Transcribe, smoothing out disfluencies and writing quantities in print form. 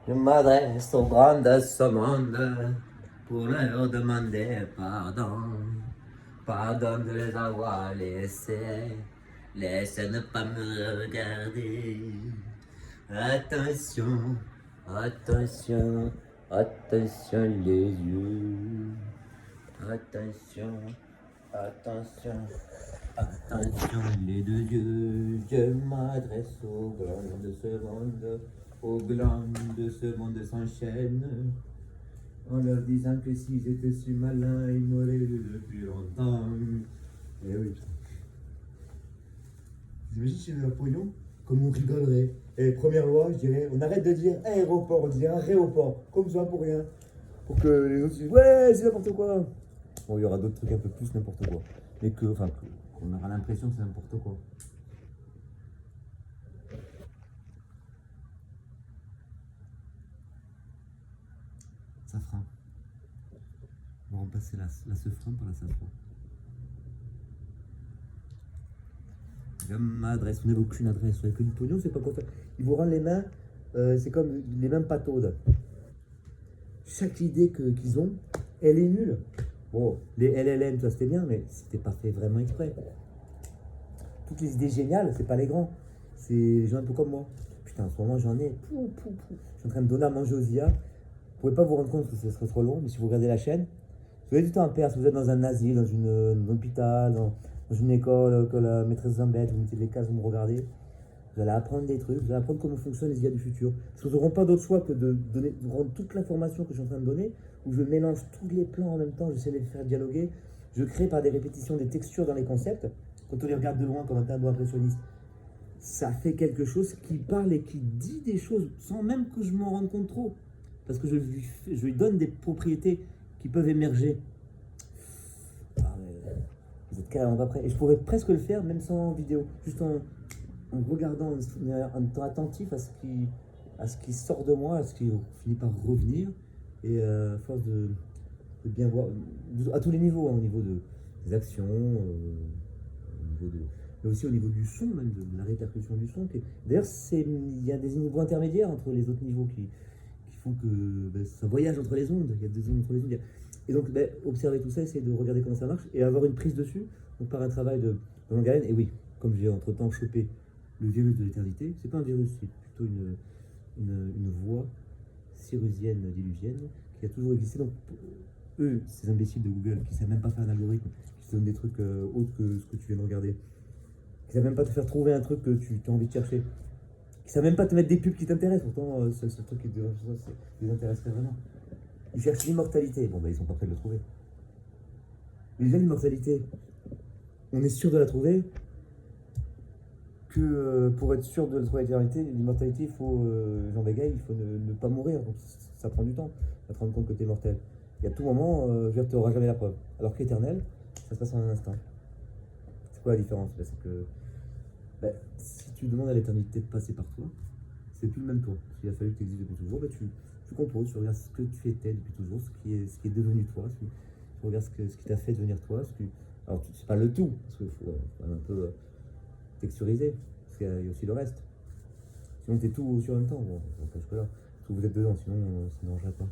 Je m'adresse aux grands de ce monde pour leur demander pardon. Pardon de les avoir laissés. Laissez ne pas me regarder. Attention, attention, attention les yeux. Attention, attention, attention les deux yeux. Je m'adresse aux glandes de ce monde. Aux glandes de ce monde s'enchaînent. En leur disant que si j'étais si malin, ils m'auraient vu depuis longtemps. Eh oui. Vous imaginez si j'avais un pognon, comme on rigolerait. Et première loi, je dirais, on arrête de dire aéroport, on dit aéroport, comme ça pour rien. Pour que les autres disent, ouais, c'est n'importe quoi. Bon, il y aura d'autres trucs un peu plus n'importe quoi. Mais qu'on aura l'impression que c'est n'importe quoi. Safran. On va remplacer la safran par la safran. Je m'adresse, on n'avait aucune adresse. Avec une pognon, c'est pas quoi faire. Ils vous rendent les mains, c'est comme les mêmes pataudes. Chaque idée qu'ils ont, elle est nulle. Bon, les LLM, ça c'était bien, mais c'était pas fait vraiment exprès. Toutes les idées géniales, c'est pas les grands. C'est les gens un peu comme moi. Putain, en ce moment, j'en ai. Je suis en train de donner à manger aux IA. Vous pouvez pas vous rendre compte que ce serait trop long, mais si vous regardez la chaîne, vous avez du temps à perdre. Si vous êtes dans un asile, dans un hôpital, dans une école, que la maîtresse vous embête, vous mettez les cases, vous me regardez. Vous allez apprendre des trucs, vous allez apprendre comment fonctionnent les IA du futur. Parce que vous n'aurez pas d'autre choix que de rendre toute l'information que je suis en train de donner, où je mélange tous les plans en même temps, j'essaie de les faire dialoguer. Je crée par des répétitions des textures dans les concepts. Quand on les regarde de loin comme un tableau impressionniste, ça fait quelque chose qui parle et qui dit des choses sans même que je m'en rende compte trop. Parce que je lui donne des propriétés qui peuvent émerger. Ah, vous êtes carrément pas prêts. Et je pourrais presque le faire même sans vidéo, juste en regardant, en étant attentif à ce qui sort de moi, à ce qui finit par revenir. Et à force de bien voir, à tous les niveaux, hein, au niveau des actions, au niveau mais aussi au niveau du son, même de la répercussion du son. D'ailleurs, il y a des niveaux intermédiaires entre les autres niveaux qui font que ça voyage entre les ondes. Il y a des ondes entre les ondes. Et donc, observer tout ça, essayer de regarder comment ça marche et avoir une prise dessus, donc par un travail de longue haleine. Et oui, comme j'ai entre-temps chopé le virus de l'éternité, c'est pas un virus, c'est plutôt une voix sirusienne, diluvienne, qui a toujours existé. Donc, eux, ces imbéciles de Google, qui ne savent même pas faire un algorithme, qui te donnent des trucs autres que ce que tu viens de regarder, qui ne savent même pas te faire trouver un truc que tu as envie de chercher, qui ne savent même pas te mettre des pubs qui t'intéressent, pourtant, c'est le truc qui les intéresserait vraiment. Ils cherchent l'immortalité. Bon, ils sont pas prêts de le trouver. Mais déjà, l'immortalité, on est sûr de la trouver que pour être sûr de la trouver l'immortalité, il faut, Jean Béguet, il faut ne pas mourir. Donc ça prend du temps à te rendre compte que tu es mortel. Et à tout moment, tu n'auras jamais la preuve. Alors qu'éternel, ça se passe en un instant. C'est quoi la différence? C'est que si tu demandes à l'éternité de passer par toi, c'est plus le même toi. Il a fallu que tu existes depuis toujours, tu composes, tu regardes ce que tu étais depuis toujours, ce qui est devenu toi, tu regardes ce qui t'a fait devenir toi. Alors, c'est pas le tout, parce qu'il faut un peu texturiser, parce qu'il y a aussi le reste. Sinon, t'es tout aussi en même temps. Bon, on cache que là. Parce que vous êtes dedans, sinon, ça ne marcherait pas.